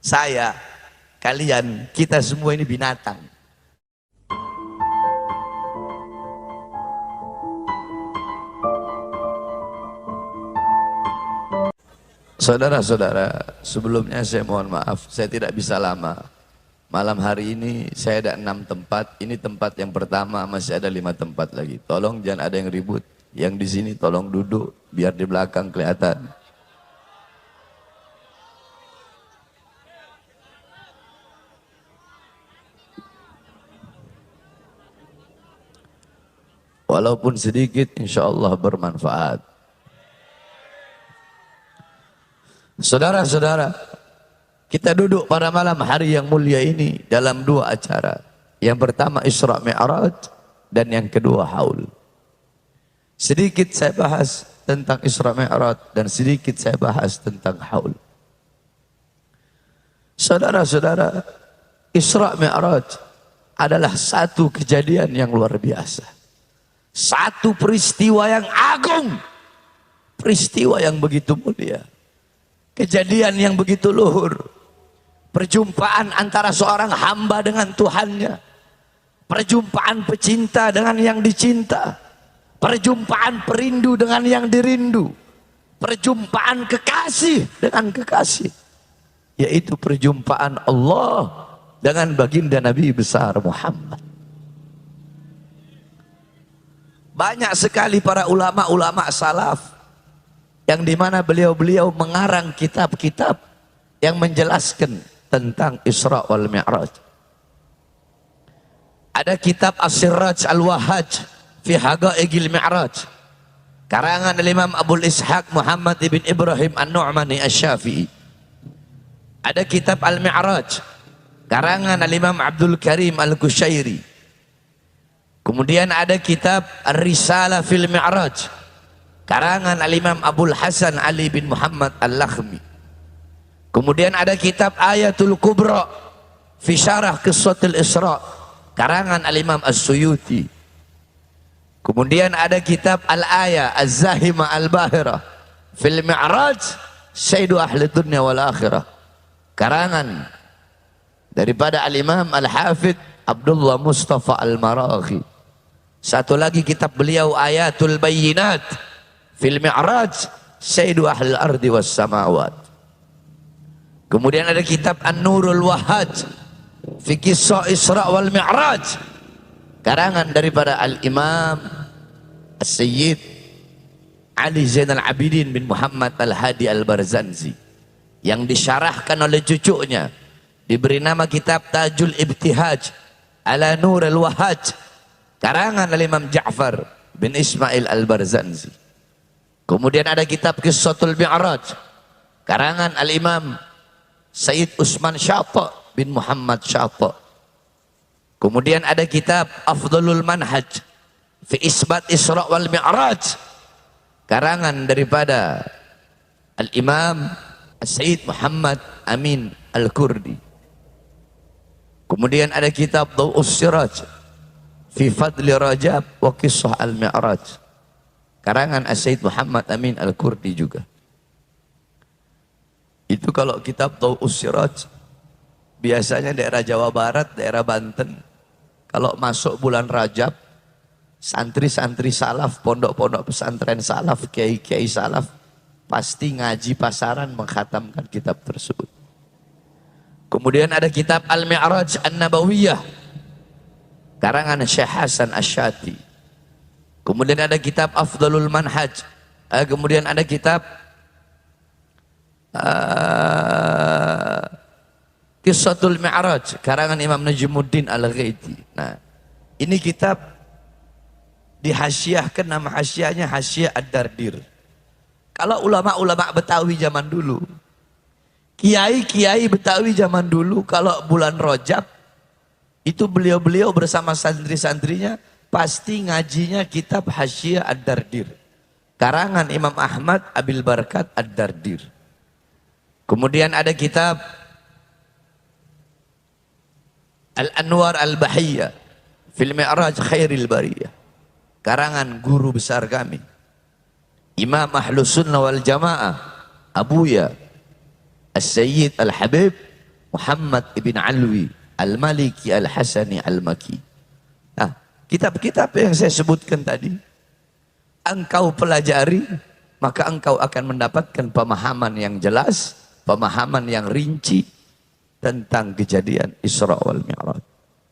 saya, kalian, kita semua ini binatang. Saudara-saudara, sebelumnya saya mohon maaf, saya tidak bisa lama. Malam hari ini saya ada 6 tempat, ini tempat yang pertama, masih ada 5 tempat lagi. Tolong jangan ada yang ribut, yang di sini tolong duduk, biar di belakang kelihatan. Walaupun sedikit, insya Allah bermanfaat. Saudara-saudara, kita duduk pada malam hari yang mulia ini dalam 2 acara. Yang pertama Isra Mi'raj dan yang kedua Haul. Sedikit saya bahas tentang Isra Mi'raj dan sedikit saya bahas tentang Haul. Saudara-saudara, Isra Mi'raj adalah satu kejadian yang luar biasa. Satu peristiwa yang agung. Peristiwa yang begitu mulia. Kejadian yang begitu luhur. Perjumpaan antara seorang hamba dengan Tuhannya. Perjumpaan pecinta dengan yang dicinta. Perjumpaan perindu dengan yang dirindu. Perjumpaan kekasih dengan kekasih. Yaitu perjumpaan Allah dengan baginda Nabi besar Muhammad. Banyak sekali para ulama-ulama salaf yang dimana beliau-beliau mengarang kitab-kitab yang menjelaskan tentang Isra wal Mi'raj. Ada kitab As-Siraj Al-Wahhaj fi Haqa'iqil Mi'raj, karangan Imam Abul Ishaq Muhammad ibn Ibrahim An-Nu'mani Asy-Syafi'i. Ada kitab Al-Mi'raj, karangan Imam Abdul Karim Al-Qushairi. Kemudian ada kitab Ar-Risalah fil Mi'raj, karangan Al-Imam Abul Hasan Ali bin Muhammad Al-Lakhmi. Kemudian ada kitab Ayatul Kubra fi Syarah Qissatul Isra, karangan Al-Imam As-Suyuti. Kemudian ada kitab Al-Aya Az-Zahima Al-Bahira fil Mi'raj Sayyidu Ahli Dunya wal Akhirah, karangan daripada Al-Imam Al-Hafidh Abdullah Mustafa Al-Maraghi. Satu lagi kitab beliau Ayatul Bayyinat fil Mi'raj Sayyidu Ahlil Ardi was Samawat. Kemudian ada kitab An-Nurul Wahhaj fi Qissah Isra wal Mi'raj, karangan daripada Al-Imam As-Sayyid Ali Zainal Abidin bin Muhammad Al-Hadi Al-Barzanzi, yang disyarahkan oleh cucunya, diberi nama kitab Tajul Ibtihaj ala Nurul Wahhaj, karangan Al-Imam Ja'far bin Ismail Al-Barzanzi. Kemudian ada kitab Qissatul Mi'raj, karangan Al-Imam Sayyid Usman Syata bin Muhammad Syata. Kemudian ada kitab Afdhalul Manhaj fi Isbat Isra wal Mi'raj, karangan daripada Al-Imam Sayyid Muhammad Amin Al-Kurdi. Kemudian ada kitab Daw'us Siraj fi Fadli Rajab wa Qissah Al-Mi'raj, karangan Sayyid Muhammad Amin Al-Kurdi juga. Itu kalau kitab Daw'us Siraj, biasanya daerah Jawa Barat, daerah Banten, kalau masuk bulan Rajab, santri-santri salaf, pondok-pondok pesantren salaf, kiai-kiai salaf, pasti ngaji pasaran mengkhatamkan kitab tersebut. Kemudian ada kitab Al-Mi'raj An-Nabawiyah, karangan Syekh Hasan Asy-Syati. Kemudian ada kitab Afdhalul Manhaj. Kemudian ada kitab Qissatul Mi'raj, karangan Imam Najmuddin Al-Ghaiti. Nah, ini kitab dihasyiahkan, nama hasyiahnya Hasyiah Ad-Dardir. Kalau ulama-ulama Betawi zaman dulu, kiai-kiai Betawi zaman dulu, kalau bulan Rajab, itu beliau-beliau bersama santri-santrinya pasti ngajinya kitab Hasyiah Ad-Dardir, karangan Imam Ahmad Abil Barakat Ad-Dardir. Kemudian ada kitab Al-Anwar Al-Bahiyah fil Mi'raj Khairil Bariyah, karangan guru besar kami Imam Ahlus Sunnah wal Jamaah Abuya As-Sayyid Al-Habib Muhammad ibn Alwi Al-Maliki Al-Hasani Al-Maki. Nah, kitab-kitab yang saya sebutkan tadi, engkau pelajari, maka engkau akan mendapatkan pemahaman yang jelas, pemahaman yang rinci tentang kejadian Isra wal Mi'raj.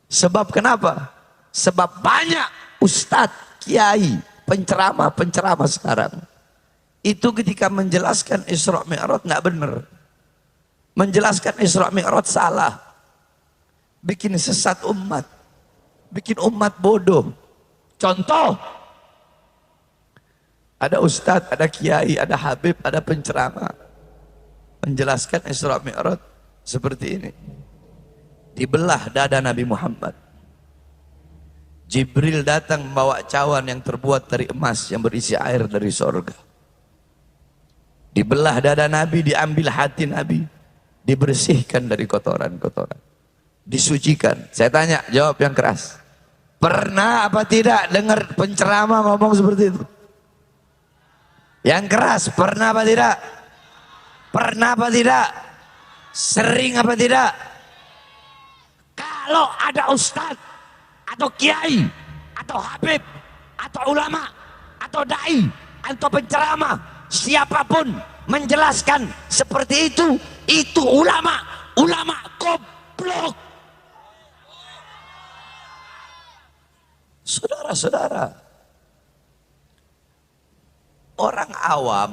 Sebab kenapa? Sebab banyak ustadz, kiai, penceramah sekarang itu ketika menjelaskan Isra Mi'raj nggak benar. Menjelaskan Isra Mi'raj salah. Bikin sesat umat. Bikin umat bodoh. Contoh, ada ustadz, ada kiai, ada habib, ada penceramah menjelaskan Isra Mi'raj seperti ini. Dibelah dada Nabi Muhammad. Jibril datang membawa cawan yang terbuat dari emas yang berisi air dari sorga. Dibelah dada Nabi, diambil hati Nabi, dibersihkan dari kotoran-kotoran, disucikan. Saya tanya, jawab yang keras. Pernah apa tidak dengar penceramah ngomong seperti itu? Yang keras, pernah apa tidak? Pernah apa tidak? Sering apa tidak? Kalau ada ustadz atau kiai atau habib atau ulama atau dai atau penceramah, siapapun menjelaskan seperti itu ulama goblok. Saudara-saudara, orang awam,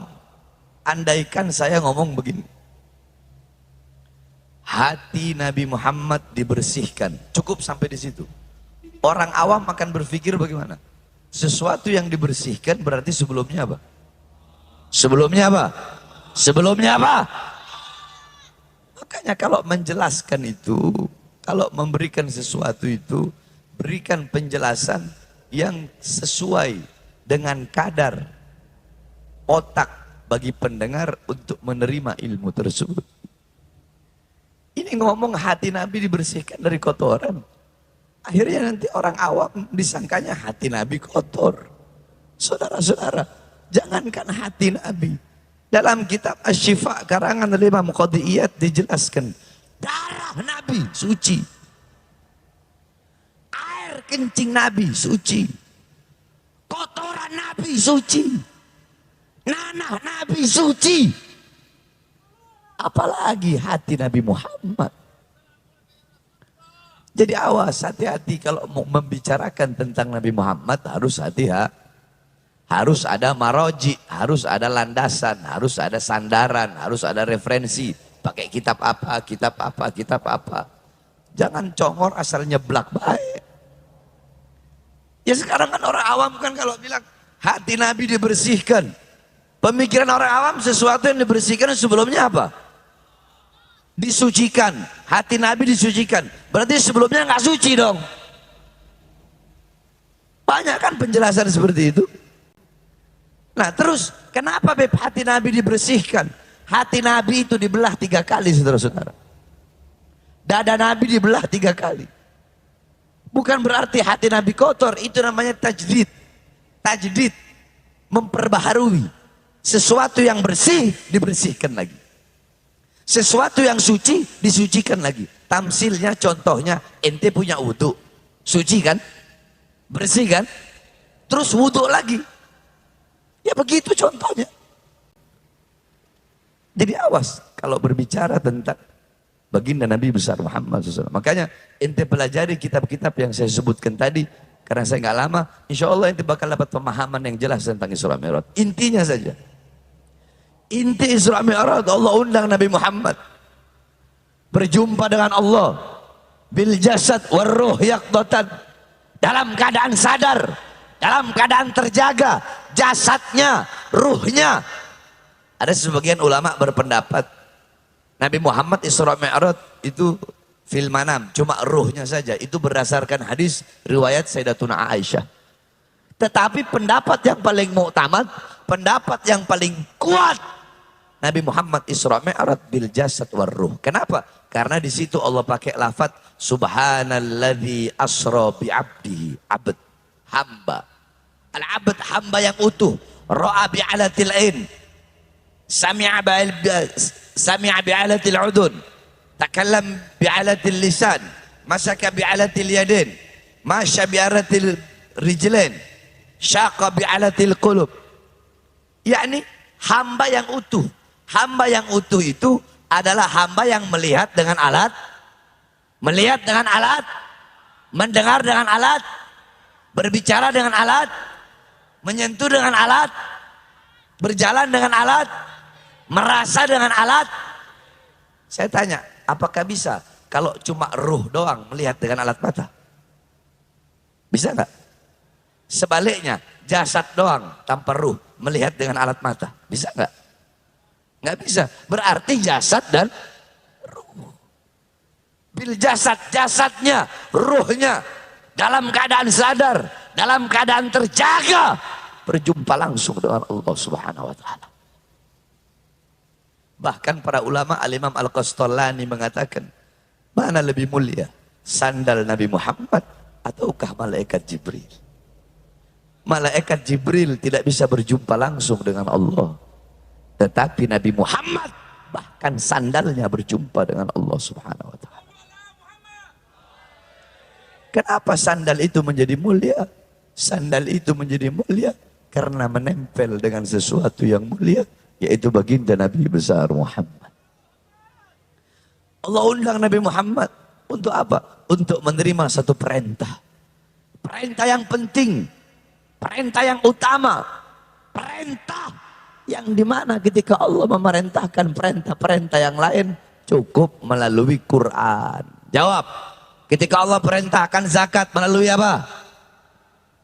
andaikan saya ngomong begini, hati Nabi Muhammad dibersihkan, cukup sampai di situ. Orang awam akan berpikir bagaimana? Sesuatu yang dibersihkan berarti sebelumnya apa? Sebelumnya apa? Sebelumnya apa? Makanya kalau menjelaskan itu, kalau memberikan sesuatu itu, berikan penjelasan yang sesuai dengan kadar otak bagi pendengar untuk menerima ilmu tersebut. Ini ngomong hati Nabi dibersihkan dari kotoran. Akhirnya nanti orang awam disangkanya hati Nabi kotor. Saudara-saudara, jangankan hati Nabi. Dalam kitab Asy-Syifa karangan Imam Qadiyat dijelaskan, darah Nabi suci. Air kencing Nabi suci. Kotoran Nabi suci. Nanah Nabi suci. Apalagi hati Nabi Muhammad. Jadi awas, hati-hati kalau mau membicarakan tentang Nabi Muhammad harus hati-hati. Harus ada maroji, harus ada landasan, harus ada sandaran, harus ada referensi. Pakai kitab apa, kitab apa, kitab apa. Jangan congor asal nyeblak baik. Ya sekarang kan orang awam kan kalau bilang hati Nabi dibersihkan. Pemikiran orang awam sesuatu yang dibersihkan sebelumnya apa? Disucikan. Hati Nabi disucikan. Berarti sebelumnya nggak suci dong. Banyak kan penjelasan seperti itu. Nah terus kenapa hati Nabi dibersihkan? Hati Nabi itu dibelah 3 kali, saudara-saudara. Dada Nabi dibelah 3 kali. Bukan berarti hati Nabi kotor, itu namanya tajdid. Tajdid, memperbaharui. Sesuatu yang bersih dibersihkan lagi. Sesuatu yang suci disucikan lagi. Tamsilnya, contohnya, ente punya wudhu, suci kan? Bersih kan? Terus wudhu lagi. Ya begitu contohnya. Jadi awas kalau berbicara tentang baginda Nabi besar Muhammad SAW. Makanya ente pelajari kitab-kitab yang saya sebutkan tadi. Karena saya nggak lama, insya Allah ente bakal dapat pemahaman yang jelas tentang Isra Mi'raj. Intinya saja. Inti Isra Mi'raj, Allah undang Nabi Muhammad berjumpa dengan Allah bil jasad war ruh yaqdatan, dalam keadaan sadar, dalam keadaan terjaga, jasadnya, ruhnya. Ada sebagian ulama berpendapat Nabi Muhammad Isra Mi'raj itu fil manam, cuma ruhnya saja. Itu berdasarkan hadis riwayat Sayyidatuna Aisyah. Tetapi pendapat yang paling muktamad, pendapat yang paling kuat, Nabi Muhammad Isra Mi'raj bil jasad war ruh. Kenapa? Karena di situ Allah pakai lafaz subhanalladzi asra bi 'abdihi, abd, hamba. Al-abd, hamba yang utuh. Ra'a bi 'alatil ain. Sami'a bi 'alatil udun. takallam bi'alatil lisan, masaka bi'alatil yadin, masya bi'alatil rijlain, syaqa bi'alatil qulub. Yakni hamba yang utuh. Hamba yang utuh itu adalah hamba yang melihat dengan alat, melihat dengan alat, mendengar dengan alat, berbicara dengan alat, menyentuh dengan alat, berjalan dengan alat, merasa dengan alat. Saya tanya, apakah bisa kalau cuma ruh doang melihat dengan alat mata? Bisa nggak? Sebaliknya, jasad doang tanpa ruh melihat dengan alat mata. Bisa nggak? Nggak bisa. Berarti jasad dan ruh. Bil jasad, jasadnya, ruhnya dalam keadaan sadar, dalam keadaan terjaga, berjumpa langsung dengan Allah Subhanahu wa taala. Bahkan para ulama Al-Imam Al-Qastallani mengatakan, mana lebih mulia, sandal Nabi Muhammad ataukah malaikat Jibril? Malaikat Jibril tidak bisa berjumpa langsung dengan Allah, tetapi Nabi Muhammad bahkan sandalnya berjumpa dengan Allah Subhanahu wa taala. Kenapa sandal itu menjadi mulia? Sandal itu menjadi mulia karena menempel dengan sesuatu yang mulia, yaitu baginda Nabi besar Muhammad. Allah undang Nabi Muhammad untuk apa? Untuk menerima satu perintah. Perintah yang penting, perintah yang utama, perintah yang dimana ketika Allah memerintahkan perintah-perintah yang lain cukup melalui Quran. Jawab, ketika Allah perintahkan zakat melalui apa?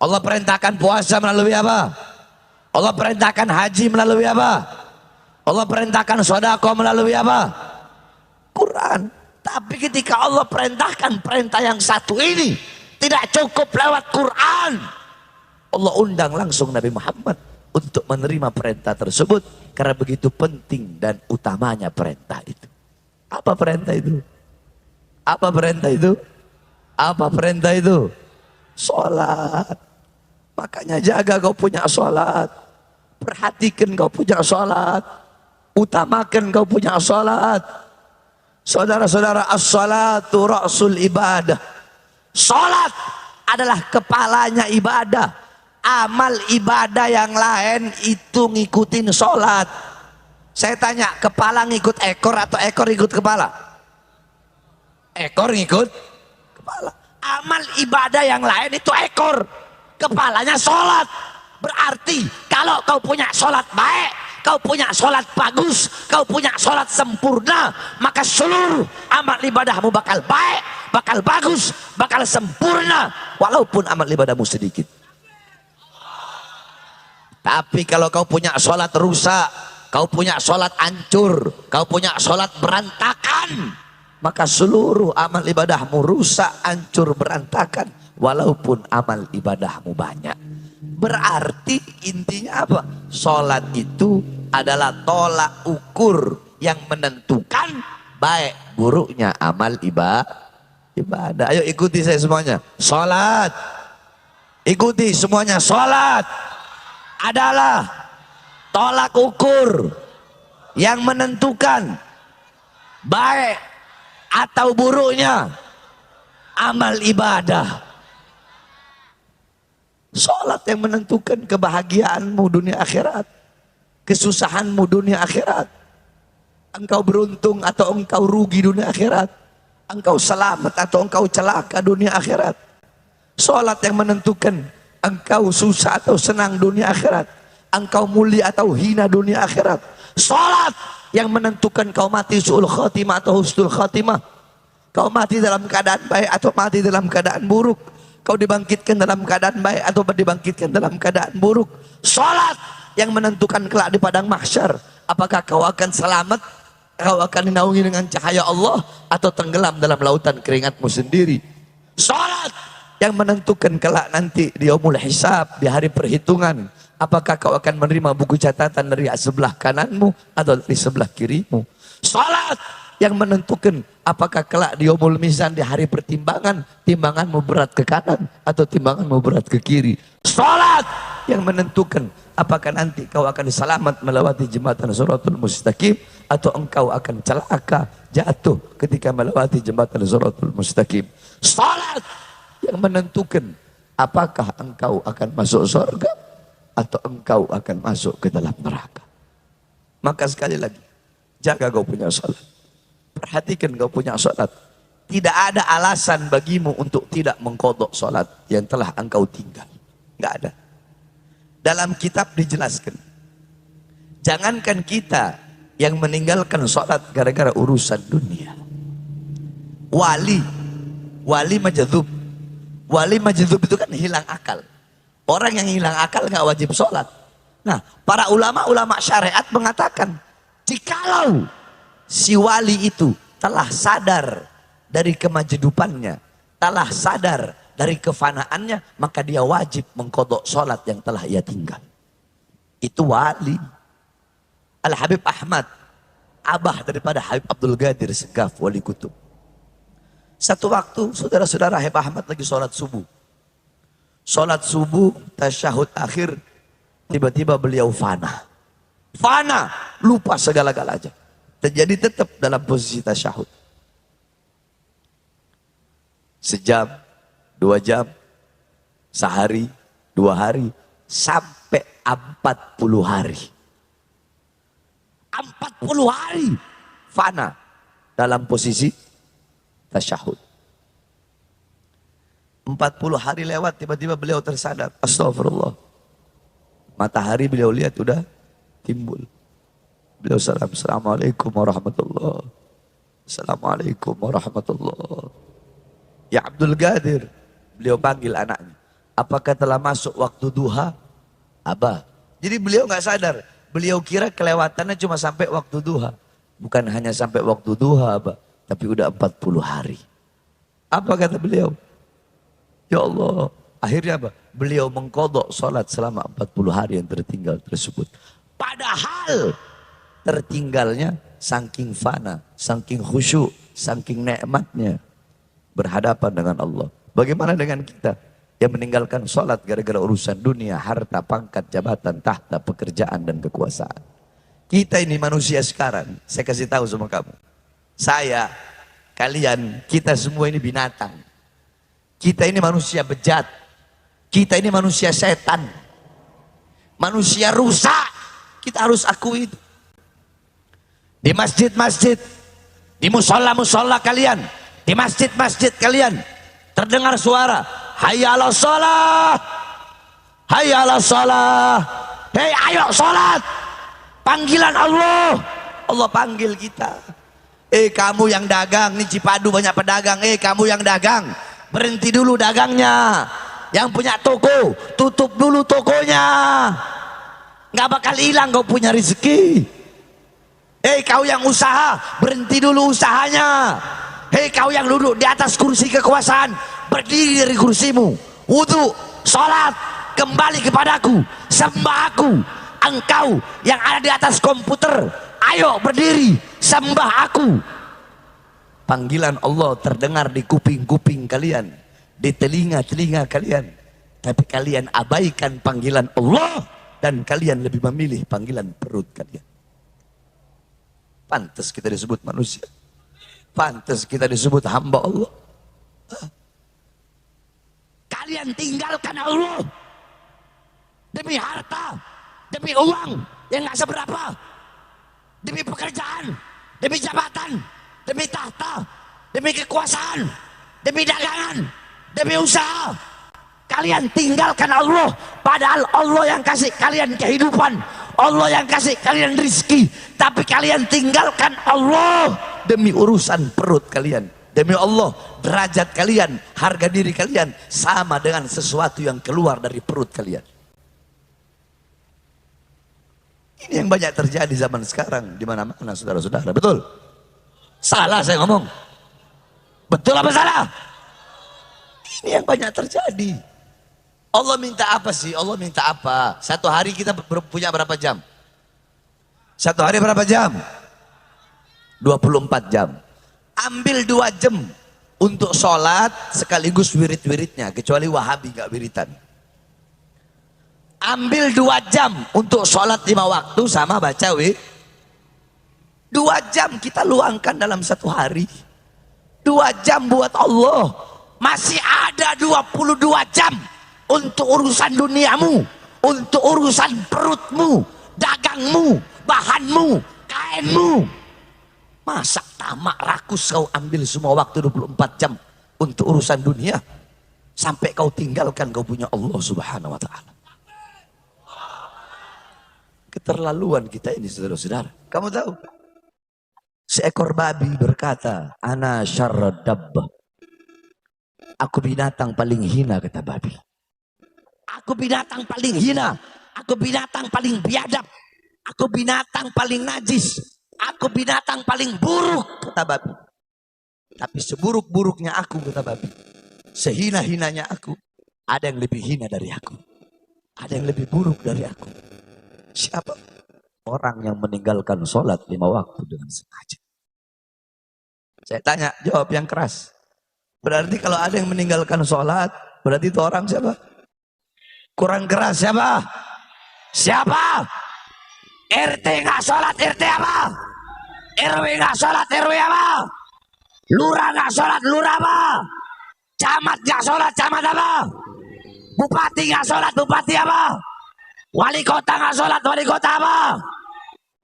Allah perintahkan puasa melalui apa? Allah perintahkan haji melalui apa? Allah perintahkan sedekah melalui apa? Quran. Tapi ketika Allah perintahkan perintah yang satu ini tidak cukup lewat Quran, Allah undang langsung Nabi Muhammad untuk menerima perintah tersebut karena begitu penting dan utamanya perintah itu. Apa perintah itu? Apa perintah itu? Apa perintah itu? Salat. Makanya jaga kau punya salat. Perhatikan kau punya salat. Utamakan kau punya salat. Saudara-saudara, as-salatu ra'sul ibadah. Salat adalah kepalanya ibadah. Amal ibadah yang lain itu ngikutin salat. Saya tanya, kepala ngikut ekor atau ekor ngikut kepala? Ekor ngikut kepala. Amal ibadah yang lain itu ekor, kepalanya salat. Berarti kalau kau punya salat baik, kau punya salat bagus, kau punya salat sempurna, maka seluruh amal ibadahmu bakal baik, bakal bagus, bakal sempurna, walaupun amal ibadahmu sedikit. Tapi kalau kau punya salat rusak, kau punya salat hancur, kau punya salat berantakan, maka seluruh amal ibadahmu rusak, hancur, berantakan, walaupun amal ibadahmu banyak. Berarti intinya apa? Salat itu adalah tolak ukur yang menentukan baik buruknya amal ibadah. Ayo ikuti saya semuanya. Salat. Ikuti semuanya. Salat adalah tolak ukur yang menentukan baik atau buruknya amal ibadah. Salat yang menentukan kebahagiaanmu dunia akhirat, kesusahanmu dunia akhirat. Engkau beruntung atau engkau rugi dunia akhirat, engkau selamat atau engkau celaka dunia akhirat. Salat yang menentukan engkau susah atau senang dunia akhirat, engkau mulia atau hina dunia akhirat. Salat yang menentukan kau mati su'ul khatimah atau husnul khatimah, kau mati dalam keadaan baik atau mati dalam keadaan buruk, kau dibangkitkan dalam keadaan baik atau dibangkitkan dalam keadaan buruk. Salat yang menentukan kelak di padang mahsyar, apakah kau akan selamat, kau akan dinaungi dengan cahaya Allah, atau tenggelam dalam lautan keringatmu sendiri. Salat yang menentukan kelak nanti di yaumul hisab, di hari perhitungan, apakah kau akan menerima buku catatan dari sebelah kananmu atau dari sebelah kirimu. Salat yang menentukan apakah kelak di yaumul mizan, di hari pertimbangan, timbanganmu berat ke kanan atau timbanganmu berat ke kiri. Salat yang menentukan apakah nanti kau akan selamat melewati jembatan Shiratal Mustaqim atau engkau akan celaka jatuh ketika melewati jembatan Shiratal Mustaqim. Salat yang menentukan apakah engkau akan masuk surga atau engkau akan masuk ke dalam neraka. Maka sekali lagi, jaga kau punya salat. Perhatikan kau punya salat. Tidak ada alasan bagimu untuk tidak mengqadha salat yang telah engkau tinggal. Enggak ada. Dalam kitab dijelaskan, jangankan kita yang meninggalkan salat gara-gara urusan dunia. Wali majdzub. Wali majdzub itu kan hilang akal. Orang yang hilang akal nggak wajib salat. Nah, para ulama syariat mengatakan, jikalau si wali itu telah sadar dari kemajdupannya, telah sadar dari kefanaannya, maka dia wajib mengqadha salat yang telah ia tinggal. Itu wali. Al-Habib Ahmad, abah daripada Habib Abdul Qadir Segaf, wali kutub. Satu waktu, saudara-saudara, Habib Ahmad lagi sholat subuh. Sholat subuh, tasyahud akhir, tiba-tiba beliau fana. Fana, lupa segala-galanya. Terjadi tetap dalam posisi tasyahud. Sejam, 2 jam, sehari, 2 hari, sampai 40 hari. 40 hari fana dalam posisi tasyahud. 40 hari lewat, tiba-tiba beliau tersadar. Astagfirullah. Matahari beliau lihat udah timbul. Beliau salam, Assalamualaikum warahmatullahi. Assalamualaikum warahmatullahi. Ya Abdul Qadir, beliau panggil anaknya. Apakah telah masuk waktu duha? Abah. Jadi beliau nggak sadar. Beliau kira kelewatannya cuma sampai waktu duha. Bukan hanya sampai waktu duha, Abah, tapi udah 40 hari. Apa kata beliau? Ya Allah, akhirnya apa? Beliau mengqadha salat selama 40 hari yang tertinggal tersebut. Padahal tertinggalnya saking fana, saking khusyuk, saking nikmatnya berhadapan dengan Allah. Bagaimana dengan kita yang meninggalkan sholat gara-gara urusan dunia, harta, pangkat, jabatan, tahta, pekerjaan, dan kekuasaan? Kita ini manusia sekarang, saya kasih tahu sama kamu. Saya, kalian, kita semua ini binatang. Kita ini manusia bejat. Kita ini manusia setan. Manusia rusak. Kita harus akui itu. Di masjid-masjid, di musola-musola kalian, di masjid-masjid kalian terdengar suara hayya 'alas shalah, hayya 'alas shalah. Hei, ayo salat. Panggilan Allah. Allah panggil kita. Kamu yang dagang, nih Cipadu banyak pedagang. Kamu yang dagang, berhenti dulu dagangnya. Yang punya toko, tutup dulu tokonya. Nggak bakal hilang kau punya rezeki. Kau yang usaha, berhenti dulu usahanya. Kau yang duduk di atas kursi kekuasaan, berdiri dari kursimu, wudu, sholat, kembali kepadaku, sembah aku. Engkau yang ada di atas komputer, ayo berdiri, sembah aku. Panggilan Allah terdengar di kuping-kuping kalian, di telinga-telinga kalian, tapi kalian abaikan panggilan Allah dan kalian lebih memilih panggilan perut kalian. Pantas kita disebut manusia. Pantas kita disebut hamba Allah. Kalian tinggalkan Allah demi harta, demi uang yang gak seberapa, demi pekerjaan, demi jabatan, demi tahta, demi kekuasaan, demi dagangan, demi usaha. Kalian tinggalkan Allah, padahal Allah yang kasih kalian kehidupan, Allah yang kasih kalian rizki, tapi kalian tinggalkan Allah demi urusan perut kalian. Demi Allah, derajat kalian, harga diri kalian sama dengan sesuatu yang keluar dari perut kalian. Ini yang banyak terjadi zaman sekarang di mana-mana, saudara-saudara. Betul? Salah saya ngomong? Betul apa salah? Ini yang banyak terjadi. Allah minta apa sih? Allah minta apa? Satu hari kita punya berapa jam? Satu hari berapa jam? 24 jam. Ambil 2 jam untuk sholat sekaligus wirid-wiridnya, kecuali Wahabi gak wiritan. Ambil 2 jam untuk sholat 5 waktu sama baca 2 jam kita luangkan dalam satu hari. 2 jam buat Allah. Masih ada 22 jam untuk urusan duniamu, untuk urusan perutmu, dagangmu, bahanmu, kainmu. Masa tamak rakus kau ambil semua waktu 24 jam untuk urusan dunia, sampai kau tinggalkan kau punya Allah Subhanahu wa ta'ala. Keterlaluan kita ini, saudara-saudara. Kamu tahu, seekor babi berkata, ana syarrad dabbah. Aku binatang paling hina, kata babi. Aku binatang paling hina. Aku binatang paling biadab. Aku binatang paling najis. Aku binatang paling buruk, kata babi. Tapi seburuk-buruknya aku, kata babi, sehina-hinanya aku, ada yang lebih hina dari aku. Ada yang lebih buruk dari aku. Siapa? Orang yang meninggalkan sholat 5 waktu dengan sengaja. Saya tanya, jawab yang keras. Berarti kalau ada yang meninggalkan sholat, berarti itu orang siapa? Kurang keras siapa? Siapa? RT nggak sholat, RT apa? RW nggak sholat, RW apa? Lurah nggak sholat, lurah apa? Camat nggak sholat, camat apa? Bupati nggak sholat, bupati apa? Wali kota nggak sholat, wali kota apa?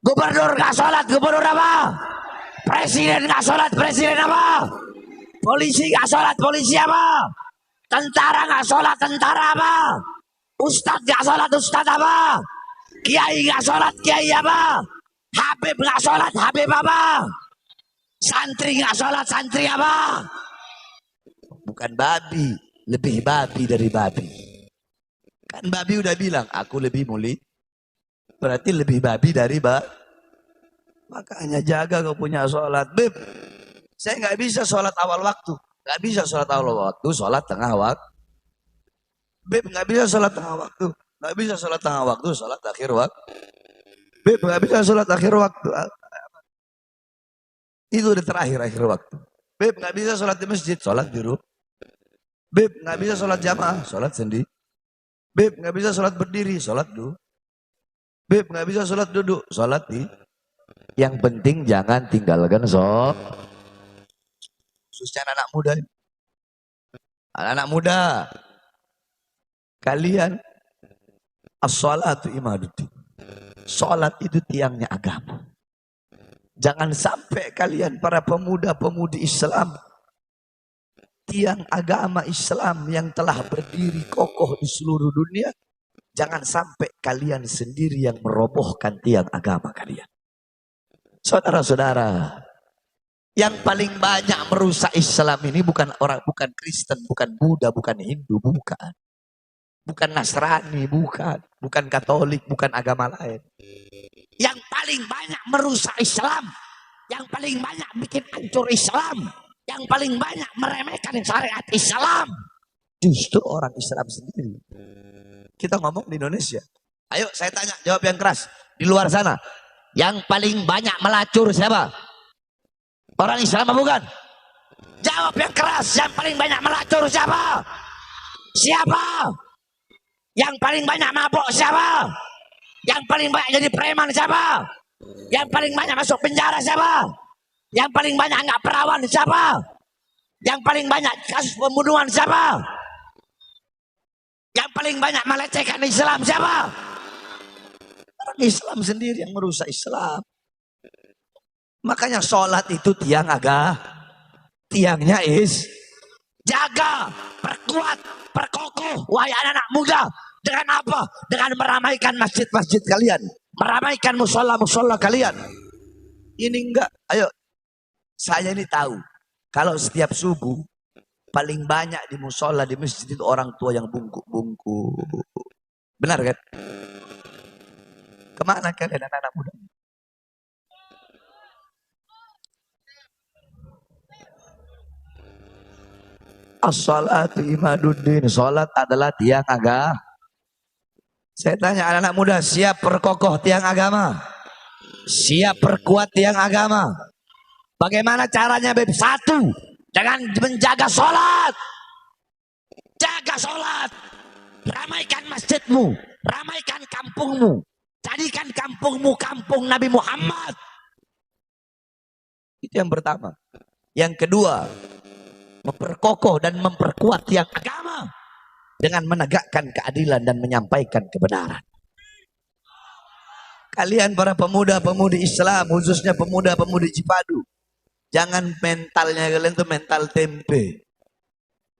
Gubernur nggak sholat, gubernur apa? Presiden nggak sholat, presiden apa? Polisi nggak sholat, polisi apa? Tentara nggak sholat, tentara apa? Ustadz nggak sholat, ustadz apa? Kiai nggak sholat, kiai apa? Habib nggak sholat, habib apa? Santri nggak sholat, santri apa? Bukan babi, lebih babi dari babi. Kan babi udah bilang, aku lebih mulia. Berarti lebih babi dari babi. Makanya jaga kau punya sholat. Beb, saya nggak bisa sholat awal waktu. Nggak bisa sholat awal waktu, sholat tengah waktu. Beb, nggak bisa sholat tengah waktu. Nggak bisa sholat tengah waktu, sholat akhir waktu. Beb, nggak bisa sholat akhir waktu. Itu udah terakhir akhir waktu. Beb, nggak bisa sholat di masjid, sholat di rumah. Beb, nggak bisa sholat jamaah, sholat sendiri. Beb, nggak bisa sholat berdiri, sholat dulu. Beb, nggak bisa sholat duduk, sholat di. Yang penting jangan tinggalkan sholat. Khususnya anak muda. Anak muda, kalian as-salatu imaduddin. Sholat itu tiangnya agama. Jangan sampai kalian para pemuda-pemudi Islam, tiang agama Islam yang telah berdiri kokoh di seluruh dunia, jangan sampai kalian sendiri yang merobohkan tiang agama kalian. Saudara-saudara, yang paling banyak merusak Islam ini bukan orang, bukan Kristen, bukan Buddha, bukan Hindu, bukan. Bukan Nasrani, bukan Katolik, bukan agama lain. Yang paling banyak merusak Islam, yang paling banyak bikin hancur Islam, yang paling banyak meremehkan syariat Islam, justru orang Islam sendiri. Kita ngomong di Indonesia. Ayo saya tanya, jawab yang keras. Di luar sana, yang paling banyak melacur siapa? Orang Islam apa bukan? Jawab yang keras, yang paling banyak melacur siapa? Siapa? Yang paling banyak mabok siapa? Yang paling banyak jadi preman siapa? Yang paling banyak masuk penjara siapa? Yang paling banyak nggak perawan siapa? Yang paling banyak kasus pembunuhan siapa? Yang paling banyak melecehkan Islam siapa? Orang Islam sendiri yang merusak Islam. Makanya sholat itu tiang agama. Tiangnya jaga, perkuat, perkokoh, wahai anak-anak muda. Dengan apa? Dengan meramaikan masjid-masjid kalian, meramaikan musola-musola kalian. Ini enggak, ayo. Saya ini tahu, kalau setiap subuh, paling banyak di musola, di masjid itu orang tua yang bungkuk-bungkuk. Benar kan? Kemana kalian anak-anak muda? As-salatu imaduddin. Salat adalah tiang agama. Saya tanya anak-anak muda, siap perkokoh tiang agama? Siap perkuat tiang agama? Bagaimana caranya, Beb? Satu, dengan menjaga salat. Jaga salat. Ramaikan masjidmu, ramaikan kampungmu. Jadikan kampungmu kampung Nabi Muhammad. Itu yang pertama. Yang kedua, memperkokoh dan memperkuat tiang agama dengan menegakkan keadilan dan menyampaikan kebenaran. Kalian para pemuda-pemudi Islam, khususnya pemuda-pemudi Cipadu, jangan mentalnya kalian tuh mental tempe.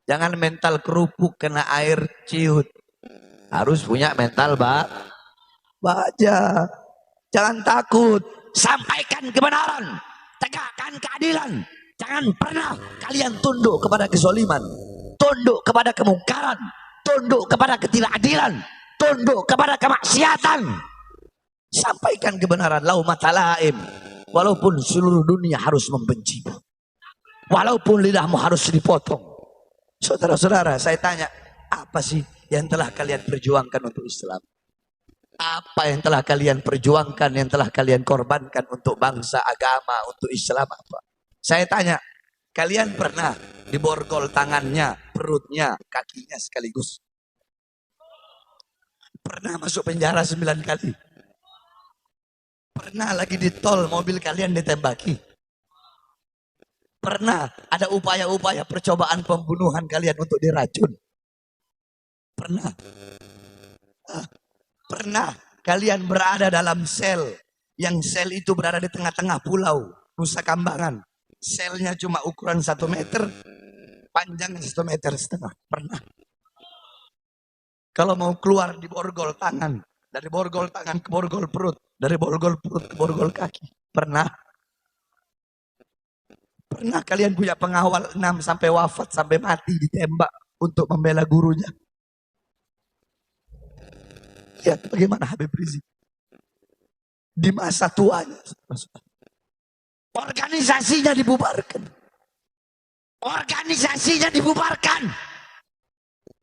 Jangan mental kerupuk kena air ciut. Harus punya mental baja. Jangan takut. Sampaikan kebenaran. Tegakkan keadilan. Jangan pernah kalian tunduk kepada kezaliman. Tunduk kepada kemungkaran. Tunduk kepada ketidakadilan. Tunduk kepada kemaksiatan. Sampaikan kebenaran. Laumatalaim. Walaupun seluruh dunia harus membencimu. Walaupun lidahmu harus dipotong. Saudara-saudara, saya tanya, apa sih yang telah kalian perjuangkan untuk Islam? Apa yang telah kalian perjuangkan, yang telah kalian korbankan untuk bangsa, agama, untuk Islam apa? Saya tanya, kalian pernah diborgol tangannya, perutnya, kakinya sekaligus? Pernah masuk penjara 9 kali? Pernah lagi di tol mobil kalian ditembaki? Pernah ada upaya-upaya percobaan pembunuhan kalian untuk diracun? Pernah? Pernah kalian berada dalam sel, yang sel itu berada di tengah-tengah pulau Nusa Kambangan. Selnya cuma ukuran 1 meter, panjangnya 1,5 meter. Pernah? Kalau mau keluar di borgol tangan, dari borgol tangan ke borgol perut, dari borgol perut ke borgol kaki. Pernah? Pernah kalian punya pengawal 6 sampai wafat, sampai mati ditembak untuk membela gurunya? Lihat bagaimana Habib Rizik di masa tuanya. Organisasinya dibubarkan. Organisasinya dibubarkan.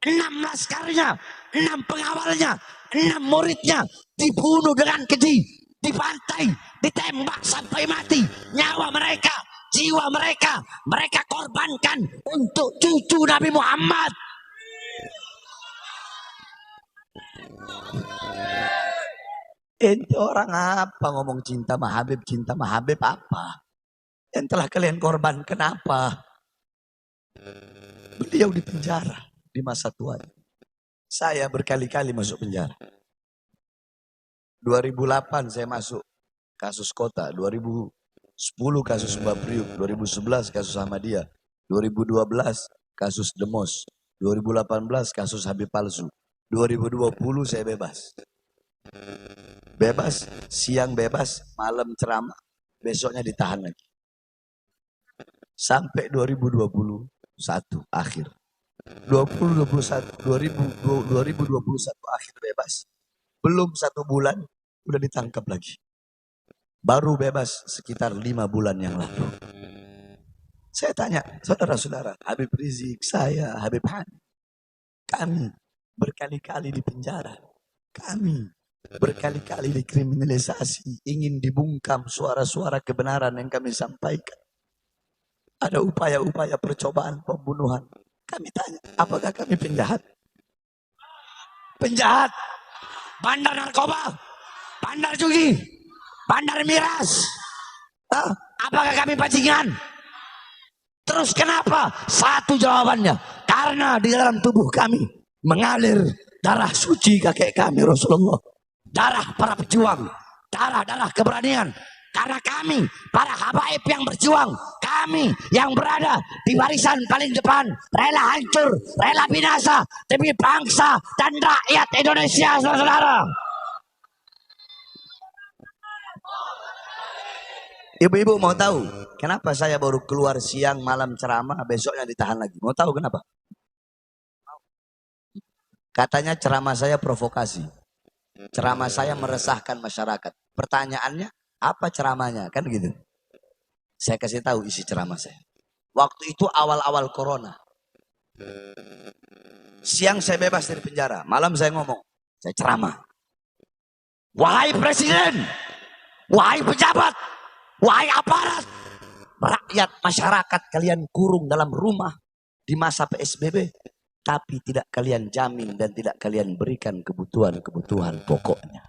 6 laskarnya, 6 pengawalnya, 6 muridnya dibunuh dengan keji, dibantai, ditembak sampai mati. Nyawa mereka, jiwa mereka, mereka korbankan untuk cucu Nabi Muhammad. Ente orang apa ngomong cinta sama Habib apa? Yang telah kalian korbankan apa? Beliau di penjara di masa tuanya. Saya berkali-kali masuk penjara. 2008 saya masuk kasus kota, 2010 kasus Mbak Priuk, 2011 kasus Ahmadiyah, 2012 kasus Demos, 2018 kasus Habib Palsu, 2020 saya bebas. Bebas, siang bebas, malam ceramah, besoknya ditahan lagi. Sampai 2021 akhir. 2021 akhir bebas. Belum 1 bulan udah ditangkap lagi. Baru bebas sekitar 5 bulan yang lalu. Saya tanya, saudara-saudara, Habib Rizik, saya, Habib Han, kami berkali-kali di penjara. Kami berkali-kali dikriminalisasi, ingin dibungkam suara-suara kebenaran yang kami sampaikan. Ada upaya-upaya percobaan pembunuhan. Kami tanya, apakah kami penjahat? Penjahat, bandar narkoba, bandar judi, bandar miras. Apakah kami bajingan? Terus kenapa? Satu jawabannya, karena di dalam tubuh kami mengalir darah suci kakek kami Rasulullah. Darah para pejuang, darah-darah keberanian. Karena kami, para habaib yang berjuang, kami yang berada di barisan paling depan, rela hancur, rela binasa demi bangsa dan rakyat Indonesia, saudara-saudara. Ibu-ibu mau tahu kenapa saya baru keluar siang malam ceramah, besoknya ditahan lagi? Mau tahu kenapa? Katanya ceramah saya provokasi. Ceramah saya meresahkan masyarakat. Pertanyaannya, apa ceramahnya? Kan gitu. Saya kasih tahu isi ceramah saya. Waktu itu awal-awal corona. Siang saya bebas dari penjara. Malam saya ngomong. Saya ceramah. Wahai presiden, wahai pejabat, wahai aparat, rakyat masyarakat kalian kurung dalam rumah di masa PSBB. Tapi tidak kalian jamin dan tidak kalian berikan kebutuhan-kebutuhan pokoknya.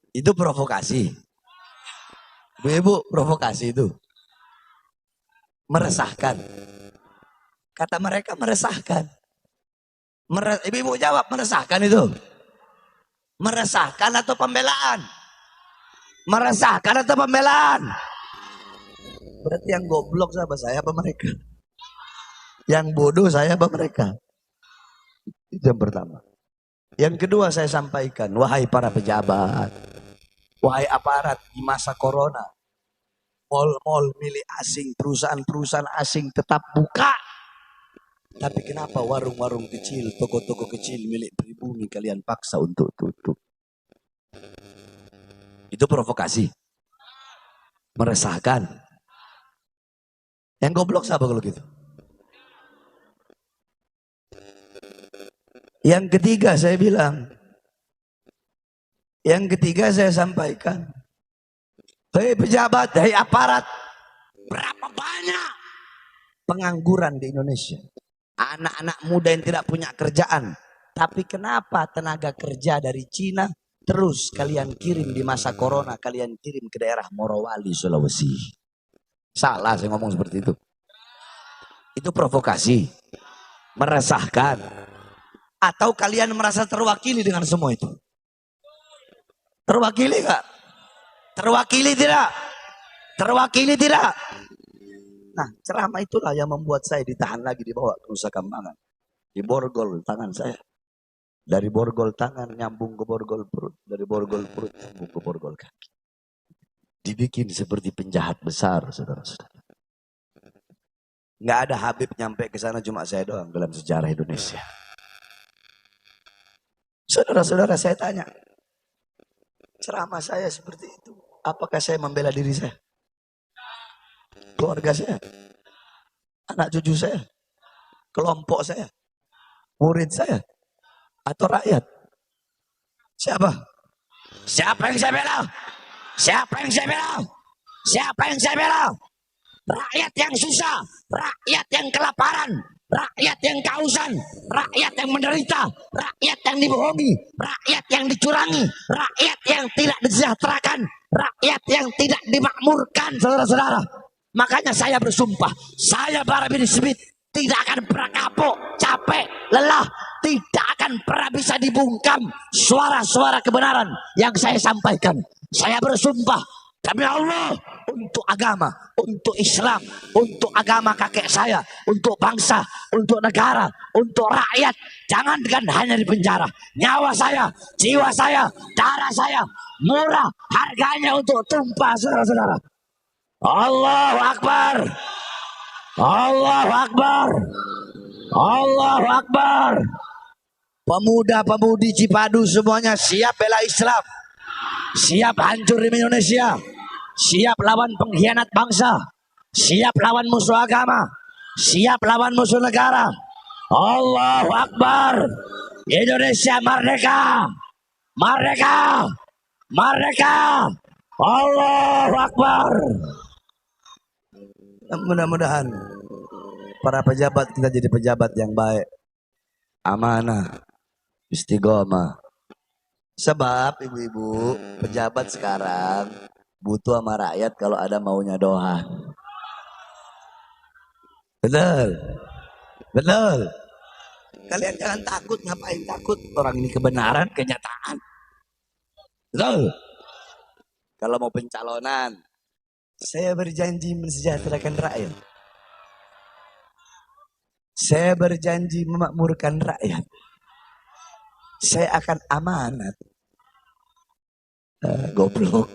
Itu provokasi. Ibu-ibu provokasi itu. Meresahkan. Kata mereka meresahkan. Ibu-ibu jawab meresahkan itu. Meresahkan atau pembelaan? Meresahkan atau pembelaan? Berarti yang goblok sama saya apa mereka? Yang bodoh saya apa mereka? Itu yang pertama. Yang kedua saya sampaikan, wahai para pejabat, wahai aparat di masa corona, mal-mal milik asing, perusahaan-perusahaan asing tetap buka. Tapi kenapa warung-warung kecil, toko-toko kecil milik pribumi kalian paksa untuk tutup? Itu provokasi. Meresahkan. Yang goblok siapa kalau gitu? Yang ketiga saya bilang. Yang ketiga saya sampaikan. Hei pejabat, hei aparat. Berapa banyak pengangguran di Indonesia? Anak-anak muda yang tidak punya kerjaan. Tapi kenapa tenaga kerja dari Cina terus kalian kirim di masa corona, kalian kirim ke daerah Morowali, Sulawesi? Salah saya ngomong seperti itu. Itu provokasi. Meresahkan. Atau kalian merasa terwakili dengan semua itu? Terwakili gak? Terwakili tidak? Terwakili tidak? Nah, ceramah itulah yang membuat saya ditahan lagi dibawa ke Nusa Kambangan. Di borgol tangan saya. Dari borgol tangan nyambung ke borgol perut. Dari borgol perut nyambung ke borgol kaki. Dibikin seperti penjahat besar, saudara-saudara. Nggak ada Habib nyampe ke sana, cuma saya doang dalam sejarah Indonesia. Saudara-saudara, saya tanya. Ceramah saya seperti itu. Apakah saya membela diri saya? Keluarga saya? Anak cucu saya? Kelompok saya? Murid saya? Atau rakyat? Siapa? Siapa yang saya bela? Siapa yang saya bela? Siapa yang saya bela? Rakyat yang susah, rakyat yang kelaparan, rakyat yang kehausan, rakyat yang menderita, rakyat yang dibohongi, rakyat yang dicurangi, rakyat yang tidak disejahterakan, rakyat yang tidak dimakmurkan, saudara-saudara. Makanya saya bersumpah, saya Bara bin Smith tidak akan pernah kapok, capek, lelah, tidak akan pernah bisa dibungkam suara-suara kebenaran yang saya sampaikan. Saya bersumpah demi Allah, untuk agama, untuk Islam, untuk agama kakek saya, untuk bangsa, untuk negara, untuk rakyat. Jangan hanya di penjara. Nyawa saya, jiwa saya, darah saya murah harganya untuk tumpah, saudara-saudara. Allahu Akbar. Allahu Akbar. Allahu Akbar. Pemuda-pemudi Cipadu semuanya siap bela Islam. Siap hancur di Indonesia. Siap lawan pengkhianat bangsa. Siap lawan musuh agama. Siap lawan musuh negara. Allahu Akbar. Indonesia merdeka. Merdeka. Merdeka. Allahu Akbar. Mudah-mudahan para pejabat kita jadi pejabat yang baik, amanah, istiqomah. Sebab ibu-ibu pejabat sekarang butuh sama rakyat kalau ada maunya doa. Betul, betul. Kalian jangan takut, ngapain takut? Orang ini kebenaran, kenyataan. Betul. Kalau mau pencalonan, saya berjanji mensejahterakan rakyat. Saya berjanji memakmurkan rakyat. Saya akan amanat. Goblok.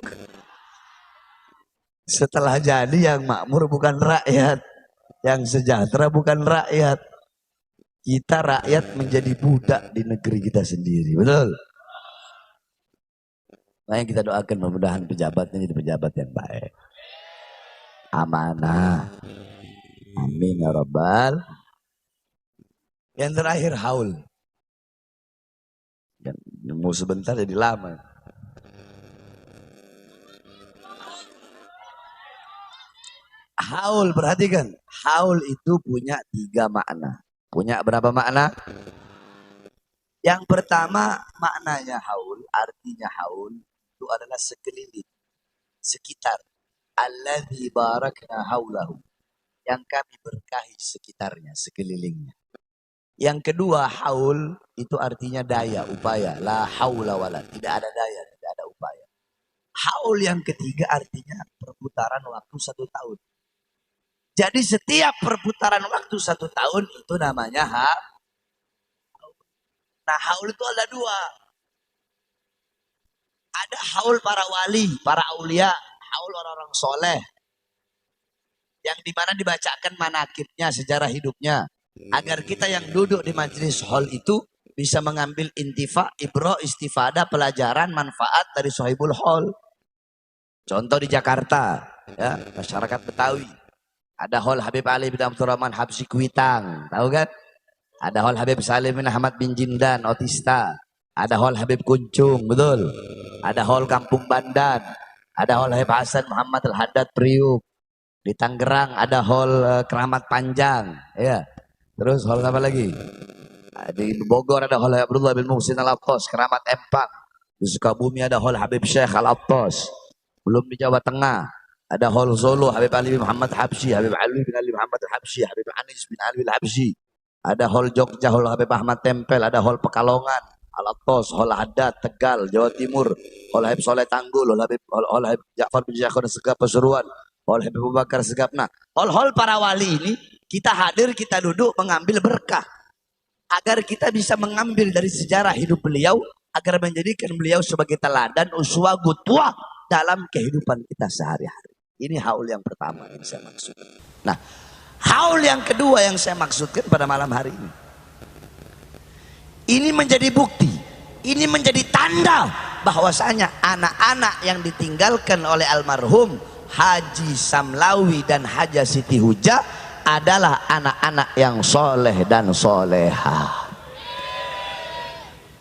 Setelah jadi yang makmur bukan rakyat. Yang sejahtera bukan rakyat. Kita rakyat menjadi budak di negeri kita sendiri. Betul? Makanya kita doakan mudah-mudahan pejabatnya jadi pejabat yang baik. Amanah. Amin ya Rabbal. Yang terakhir haul. Mau sebentar jadi lama. Haul, perhatikan. Haul itu punya 3 makna. Punya berapa makna? Yang pertama maknanya haul, artinya haul itu adalah sekeliling, sekitar. alladzi barakna haulahu, yang kami berkahi sekitarnya, sekelilingnya. Yang kedua, haul itu artinya daya, upaya. La haula wala, tidak ada daya, tidak ada upaya. Haul yang ketiga artinya perputaran waktu 1 tahun. Jadi setiap perputaran waktu 1 tahun itu namanya haul. Nah, haul itu ada dua. Ada haul para wali, para aulia, haul orang-orang soleh, yang dimana dibacakan manakibnya, sejarah hidupnya, agar kita yang duduk di majelis hall itu bisa mengambil intifa, ibro, istifadah, pelajaran, manfaat dari sohibul hall. Contoh di Jakarta, ya, masyarakat Betawi, ada hall Habib Ali bin Abdurrahman Habsyi Kuitang, tahu kan? Ada hall Habib Salim bin Ahmad bin Jindan Otista, ada hall Habib Kuncung, betul. Ada hall Kampung Bandan, ada hall Habib Hasan Muhammad Al-Haddad Priuk. Di Tangerang ada hall Keramat Panjang, ya. Terus hall apa lagi? Di Bogor ada hall Abdullah bin Muhsin Al-Attas, Keramat Empang. Di Sukabumi ada hall Habib Syekh Al-Attas. Belum di Jawa Tengah ada hall Solo Habib Ali bin Muhammad Habsyi, Habib Ali bin Ali Muhammad Habsyi, Habib Anis bin Ali Habsyi. Ada hall Jogja, hall Habib Ahmad Tempel. Ada hall Pekalongan, Al-Attas, hall Haddad Tegal Jawa Timur, hall Habib Soleh Tanggul, hall Habib Ja'far bin Jakhar Segap Pasuruan, hall Habib Abu Bakar Segap. Nah, hall para wali ini kita hadir, kita duduk mengambil berkah, agar kita bisa mengambil dari sejarah hidup beliau, agar menjadikan beliau sebagai teladan, uswah, qudwah dalam kehidupan kita sehari-hari. Ini haul yang pertama yang saya maksud. Nah, haul yang kedua yang saya maksudkan pada malam hari ini menjadi bukti, ini menjadi tanda bahwasanya anak-anak yang ditinggalkan oleh almarhum Haji Samlawi dan Haja Siti Hujah adalah anak-anak yang soleh dan soleha.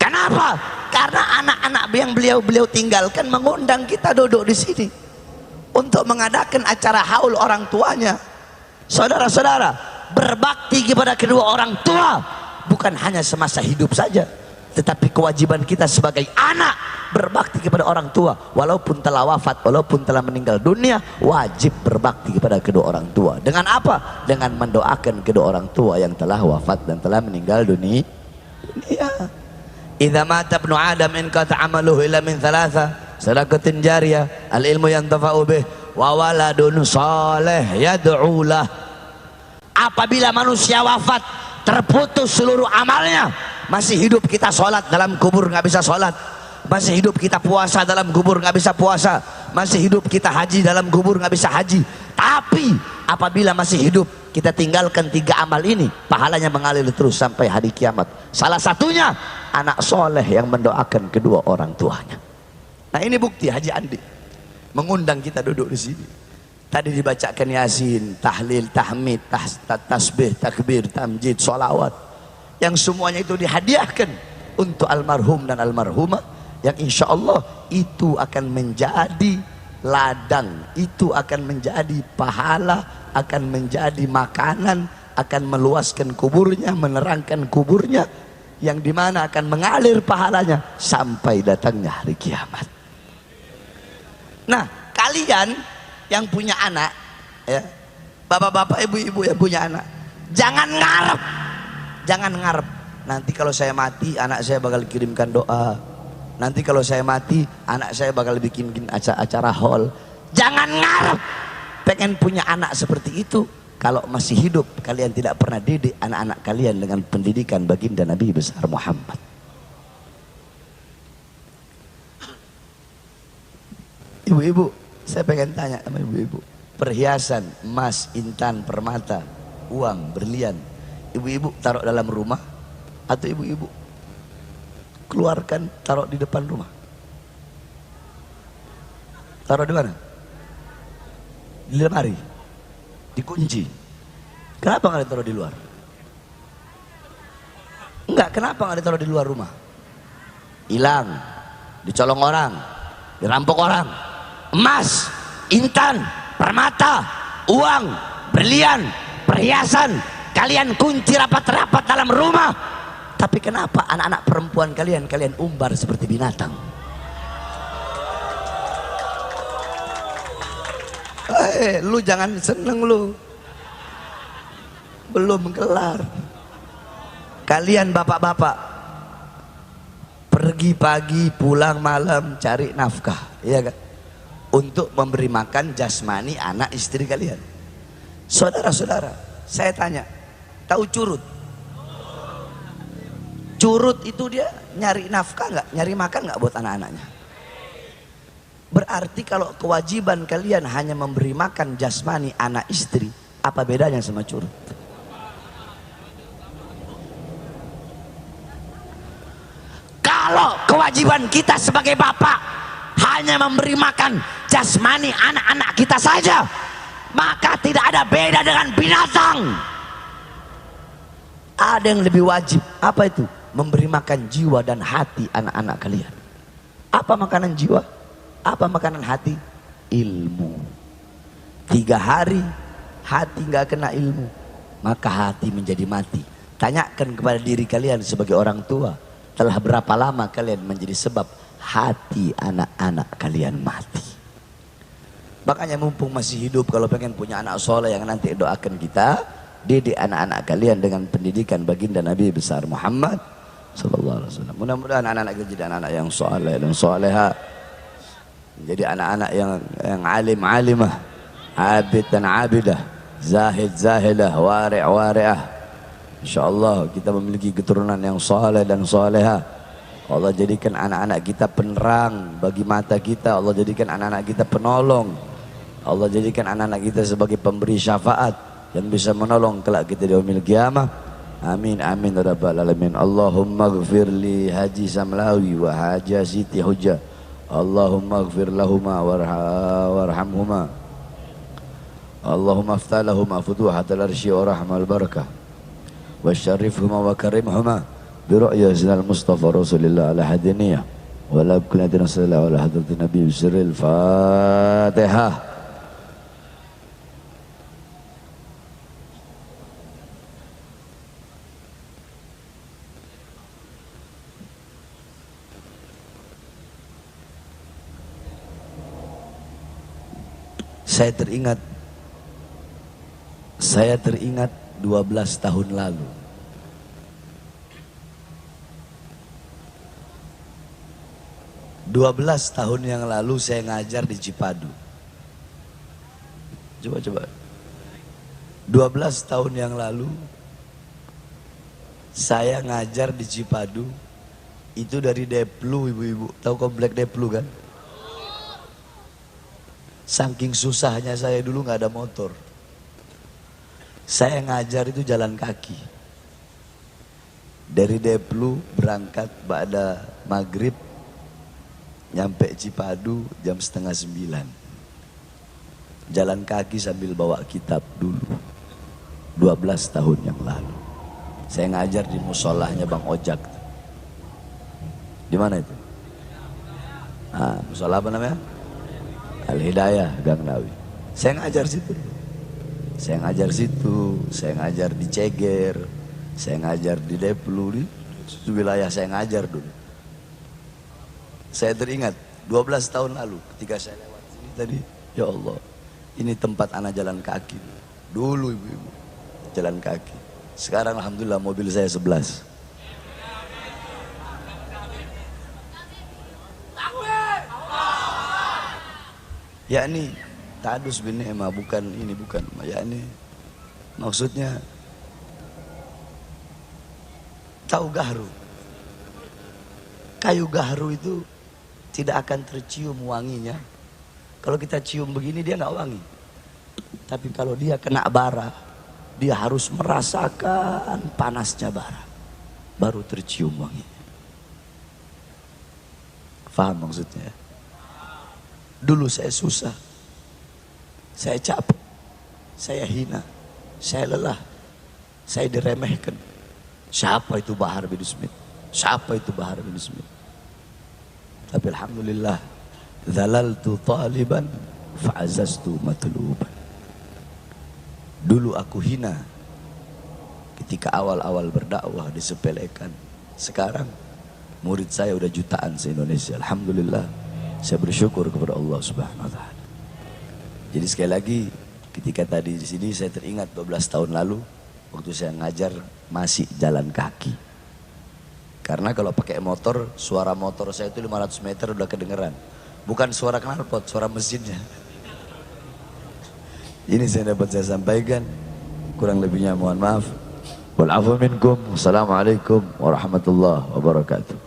Kenapa? Karena anak-anak yang beliau tinggalkan mengundang kita duduk di sini untuk mengadakan acara haul orang tuanya. Saudara-saudara, berbakti kepada kedua orang tua bukan hanya semasa hidup saja, tetapi kewajiban kita sebagai anak berbakti kepada orang tua. Walaupun telah wafat, walaupun telah meninggal dunia, wajib berbakti kepada kedua orang tua. Dengan apa? Dengan mendoakan kedua orang tua yang telah wafat dan telah meninggal dunia. Idza mata ibnu Adam in qata amaluhu illa min thalatha, sadaqatin jariyah, al ilmu yantafa'u bih, wa waladun salih yad'u lah. Apabila manusia wafat, terputus seluruh amalnya. Masih hidup kita sholat, dalam kubur nggak bisa sholat. Masih hidup kita puasa, dalam kubur nggak bisa puasa. Masih hidup kita haji, dalam kubur nggak bisa haji. Tapi apabila masih hidup kita tinggalkan 3 amal ini, pahalanya mengalir terus sampai hari kiamat. Salah satunya anak soleh yang mendoakan kedua orang tuanya. Nah, ini bukti Haji Andi mengundang kita duduk di sini. Tadi dibacakan Yasin, tahlil, tahmid, tasbih, takbir, tamjid, sholawat, yang semuanya itu dihadiahkan untuk almarhum dan almarhumah, yang insya Allah itu akan menjadi ladang, itu akan menjadi pahala, akan menjadi makanan, akan meluaskan kuburnya, menerangkan kuburnya, yang dimana akan mengalir pahalanya sampai datangnya hari kiamat. Nah, kalian yang punya anak, ya, bapak-bapak, ibu-ibu yang punya anak, jangan ngarep. Nanti kalau saya mati, anak saya bakal kirimkan doa. Nanti kalau saya mati, anak saya bakal bikin acara hall. Jangan ngarep pengen punya anak seperti itu. Kalau masih hidup, kalian tidak pernah didik anak-anak kalian dengan pendidikan baginda Nabi besar Muhammad. Ibu-ibu, saya pengen tanya sama ibu-ibu, perhiasan emas, intan, permata, uang, berlian, ibu-ibu taruh dalam rumah atau ibu-ibu keluarkan taruh di depan rumah? Taruh di mana? Di lemari, dikunci. Kenapa nggak ditaruh di luar? Enggak, kenapa nggak ditaruh di luar rumah? Hilang, dicolong orang, dirampok orang. Emas, intan, permata, uang, berlian, perhiasan, kalian kunci rapat-rapat dalam rumah. Tapi kenapa anak-anak perempuan kalian umbar seperti binatang? Lu jangan seneng lu. Belum kelar. Kalian bapak-bapak pergi pagi pulang malam cari nafkah, iya kan? Untuk memberi makan jasmani anak istri kalian. Saudara-saudara, saya tanya, tahu curut? Curut itu dia nyari nafkah nggak, nyari makan nggak buat anak-anaknya? Berarti kalau kewajiban kalian hanya memberi makan jasmani anak istri, apa bedanya sama curut? Kalau kewajiban kita sebagai bapak hanya memberi makan jasmani anak-anak kita saja, maka tidak ada beda dengan binatang. Ada yang lebih wajib, apa itu? Memberi makan jiwa dan hati anak-anak kalian. Apa makanan jiwa? Apa makanan hati? Ilmu. 3 hari hati nggak kena ilmu, maka hati menjadi mati. Tanyakan kepada diri kalian sebagai orang tua, telah berapa lama kalian menjadi sebab hati anak-anak kalian mati? Makanya mumpung masih hidup, kalau pengen punya anak soleh yang nanti doakan kita, didik anak-anak kalian dengan pendidikan baginda Nabi besar Muhammad sallallahu alaihi wasallam. Mudah-mudahan anak-anak kita jadi anak-anak yang soleh dan soleha, jadi anak-anak yang alim-alimah, abid dan abidah, zahid zahidah, wari' wari'ah. InsyaAllah kita memiliki keturunan yang soleh dan soleha. Allah jadikan anak-anak kita penerang bagi mata kita. Allah jadikan anak-anak kita penolong. Allah jadikan anak-anak kita sebagai pemberi syafaat yang bisa menolong kelak kita di yaumil qiyamah. Amin amin ya rabbal alamin. Allahumma ighfir li Haji Samlawi wa Haja Siti Hujjah. Allahumma ighfir lahuma warhamhuma. Allahumma aftah lahuma futuhatal arsy wa rahmal barakah. وشرفهما وكرمهما برؤيا سيدنا المصطفى رسول الله على حدينية ولا بكل نبي صلى الله على حضرة النبي بسر الفاتحة. Saya teringat 12 tahun lalu. 12 tahun yang lalu saya ngajar di Cipadu. Coba. 12 tahun yang lalu saya ngajar di Cipadu. Itu dari Deplu, ibu-ibu. Tahu komplek Deplu kan? Saking susahnya saya dulu nggak ada motor. Saya ngajar itu jalan kaki. Dari Deplu berangkat pada maghrib, nyampe Cipadu jam 8:30. Jalan kaki sambil bawa kitab dulu. 12 tahun yang lalu. Saya ngajar di musolahnya Bang Ojak. Di mana itu? Musolah apa namanya? Al-Hidayah, Gang Nawi. Saya ngajar situ. Saya ngajar situ, saya ngajar di Ceger, saya ngajar di Deplu, di wilayah saya ngajar dulu. Saya teringat 12 tahun lalu ketika saya lewat sini tadi, ya Allah, ini tempat anak jalan kaki. Dulu ibu-ibu jalan kaki. Sekarang alhamdulillah mobil saya 11. Yakni Tadus bin Ni'mah, bukan ini, bukan. Yakni maksudnya tahu gahru. Kayu gahru itu tidak akan tercium wanginya. Kalau kita cium begini dia nggak wangi. Tapi kalau dia kena bara, dia harus merasakan panasnya bara, baru tercium wanginya. Faham maksudnya? Dulu saya susah, saya capek, saya hina, saya lelah, saya diremehkan. Siapa itu Bahar bin Smith? Siapa itu Bahar bin Smith? Tapi alhamdulillah, zalaltu taliban fa'azaztu matluban. Dulu aku hina ketika awal-awal berdakwah, disepelekan. Sekarang murid saya udah jutaan se-Indonesia. Alhamdulillah, saya bersyukur kepada Allah Subhanahu wa taala. Jadi sekali lagi ketika tadi di sini saya teringat 12 tahun lalu waktu saya ngajar masih jalan kaki. Karena kalau pakai motor, suara motor saya itu 500 meter udah kedengeran. Bukan suara knalpot, suara mesinnya. Ini saya dapat saya sampaikan. Kurang lebihnya mohon maaf. Wal afu minkum. Wassalamualaikum warahmatullahi wabarakatuh.